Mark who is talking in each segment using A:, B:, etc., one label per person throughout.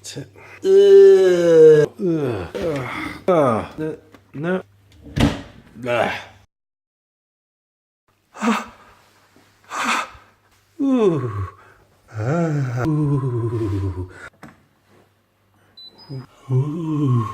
A: That's it. No. Ooh. Ooh.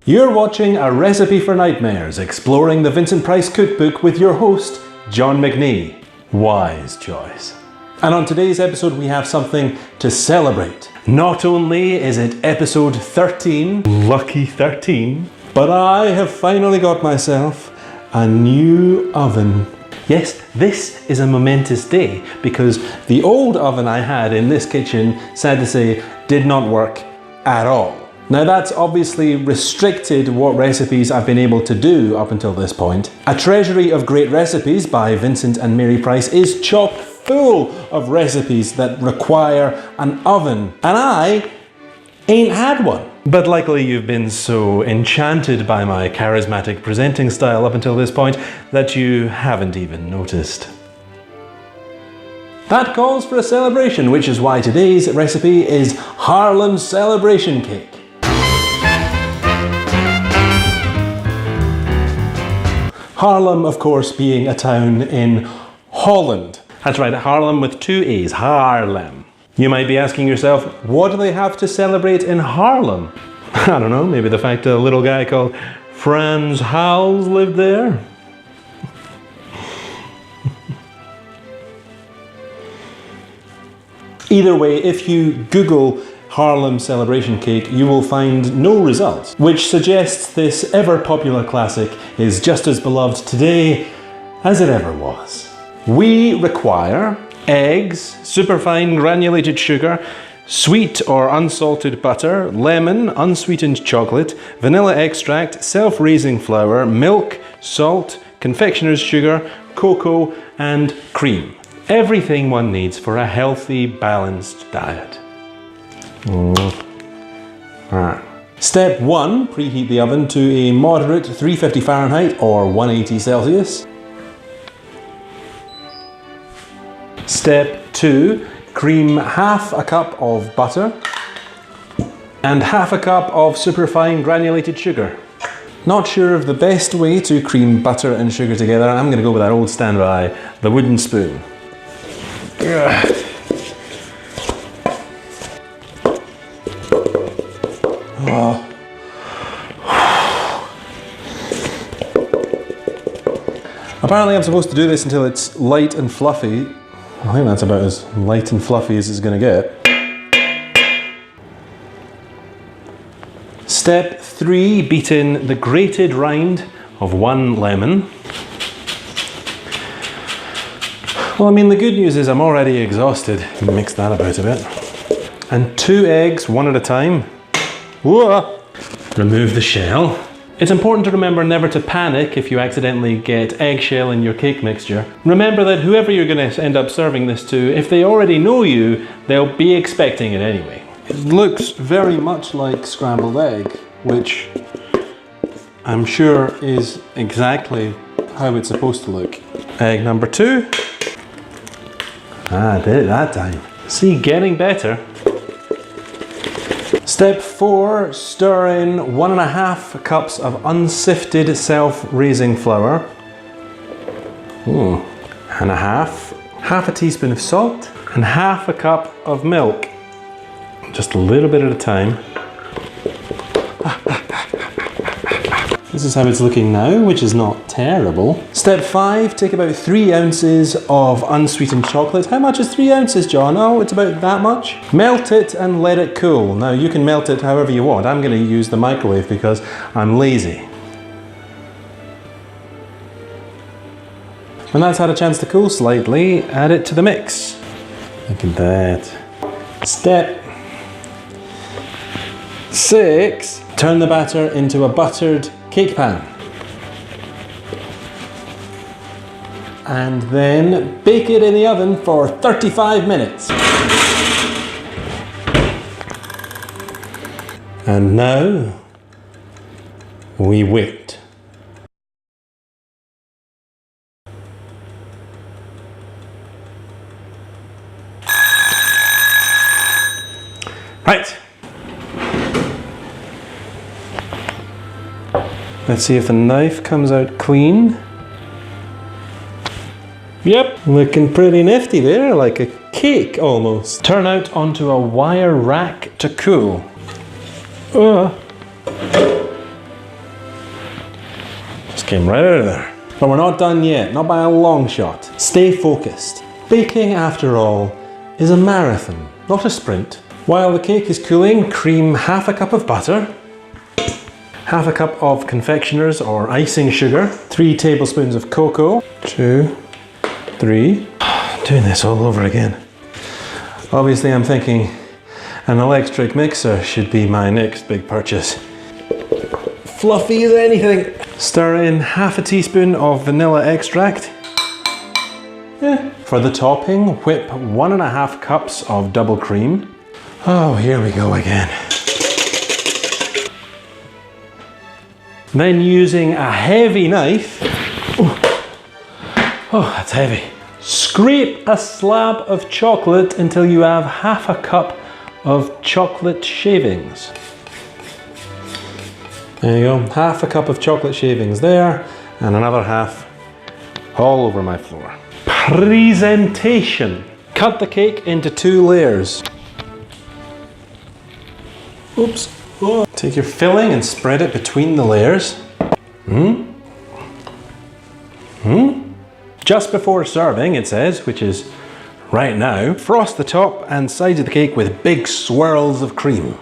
A: You're watching A Recipe for Nightmares, exploring the Vincent Price cookbook with your host, John McNee. Wise choice. And on today's episode we have something to celebrate. Not only is it episode 13, lucky 13, but I have finally got myself a new oven. Yes, this is a momentous day because the old oven I had in this kitchen, sad to say, did not work at all. Now that's obviously restricted what recipes I've been able to do up until this point. A Treasury of Great Recipes by Vincent and Mary Price is chock full of recipes that require an oven, and I ain't had one. But luckily you've been so enchanted by my charismatic presenting style up until this point that you haven't even noticed. That calls for a celebration, which is why today's recipe is Haarlem Celebration Cake. Haarlem, of course, being a town in Holland. That's right, Haarlem with two A's, Haarlem. You might be asking yourself, what do they have to celebrate in Haarlem? I don't know, maybe the fact a little guy called Frans Hals lived there? Either way, if you Google Haarlem Celebration Cake, you will find no results, which suggests this ever-popular classic is just as beloved today as it ever was. We require eggs, superfine granulated sugar, sweet or unsalted butter, lemon, unsweetened chocolate, vanilla extract, self-raising flour, milk, salt, confectioner's sugar, cocoa, and cream. Everything one needs for a healthy, balanced diet. Step 1. Preheat the oven to a moderate 350 Fahrenheit or 180 Celsius. Step 2. Cream half a cup of butter and half a cup of superfine granulated sugar. Not sure of the best way to cream butter and sugar together. I'm going to go with that old standby, the wooden spoon. Oh. Apparently I'm supposed to do this until it's light and fluffy. I think that's about as light and fluffy as it's going to get. Step 3, beat in the grated rind of 1 lemon. Well, I mean, the good news is I'm already exhausted. Mix that about a bit. And 2 eggs, one at a time. Whoa. Remove the shell. It's important to remember never to panic if you accidentally get eggshell in your cake mixture. Remember that whoever you're going to end up serving this to, if they already know you, they'll be expecting it anyway. It looks very much like scrambled egg, which I'm sure is exactly how it's supposed to look. Egg number 2. I did it that time. See, getting better. Step 4, stir in 1.5 cups of unsifted self-raising flour. And half a teaspoon of salt, and half a cup of milk. Just a little bit at a time. This is how it's looking now, which is not terrible. Step 5, take about 3 ounces of unsweetened chocolate. How much is 3 ounces, John? Oh, it's about that much. Melt it and let it cool. Now you can melt it however you want. I'm going to use the microwave because I'm lazy. When that's had a chance to cool slightly, add it to the mix. Look at that. Step 6, turn the batter into a buttered cake pan. And then bake it in the oven for 35 minutes. And now we wait. Right. Let's see if the knife comes out clean. Yep, looking pretty nifty there, like a cake almost. Turn out onto a wire rack to cool. Just came right out of there. But we're not done yet, not by a long shot. Stay focused. Baking, after all, is a marathon, not a sprint. While the cake is cooling, cream half a cup of butter, half a cup of confectioner's or icing sugar, 3 tablespoons of cocoa, 2, 3. Doing this all over again. Obviously I'm thinking an electric mixer should be my next big purchase. Fluffy as anything. Stir in half a teaspoon of vanilla extract. For the topping, whip 1.5 cups of double cream. Oh, here we go again. Then using a heavy knife, oh, that's heavy. Scrape a slab of chocolate until you have half a cup of chocolate shavings. There you go, half a cup of chocolate shavings there, and another half all over my floor. Presentation. Cut the cake into 2 layers. Oops. Oh. Take your filling and spread it between the layers. Just before serving, it says, which is right now, frost the top and sides of the cake with big swirls of cream.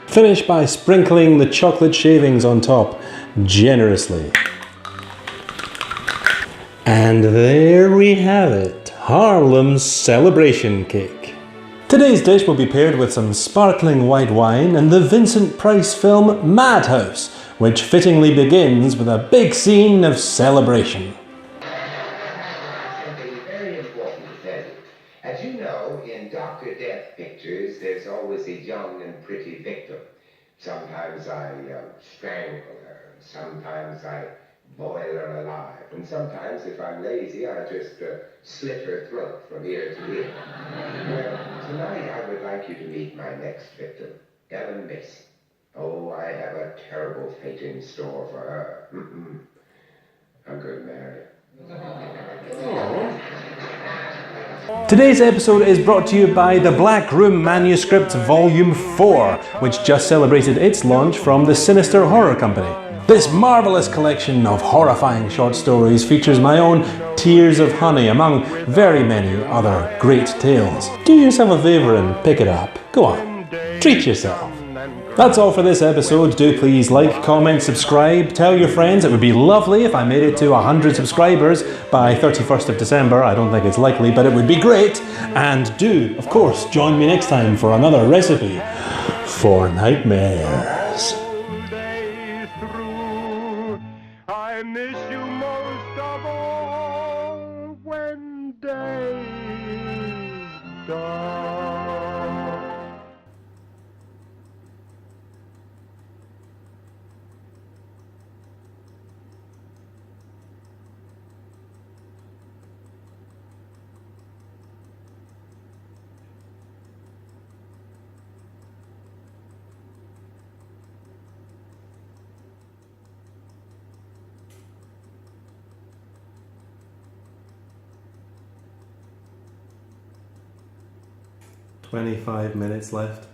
A: Finish by sprinkling the chocolate shavings on top generously. And there we have it, Haarlem Celebration Cake. Today's dish will be paired with some sparkling white wine and the Vincent Price film Madhouse, which fittingly begins with a big scene of celebration.
B: Something very important to tell you. As you know, in Dr. Death pictures, there's always a young and pretty victim. Sometimes I strangle her, sometimes I boil her alive, and sometimes, if I'm lazy, I just slit her throat from ear to ear. Well, tonight I would like you to meet my next victim, Ellen Mason. Oh, I have a terrible fate in store for her. I'm going to marry her.
A: Today's episode is brought to you by the Black Room Manuscripts Volume 4, which just celebrated its launch from the Sinister Horror Company. This marvellous collection of horrifying short stories features my own Tears of Honey, among very many other great tales. Do yourself a favour and pick it up. Go on, treat yourself. That's all for this episode. Do please like, comment, subscribe, tell your friends. It would be lovely if I made it to 100 subscribers by 31st of December. I don't think it's likely, but it would be great. And do, of course, join me next time for another recipe for nightmares.
C: I miss you most of all when days dawn.
A: "25 minutes left.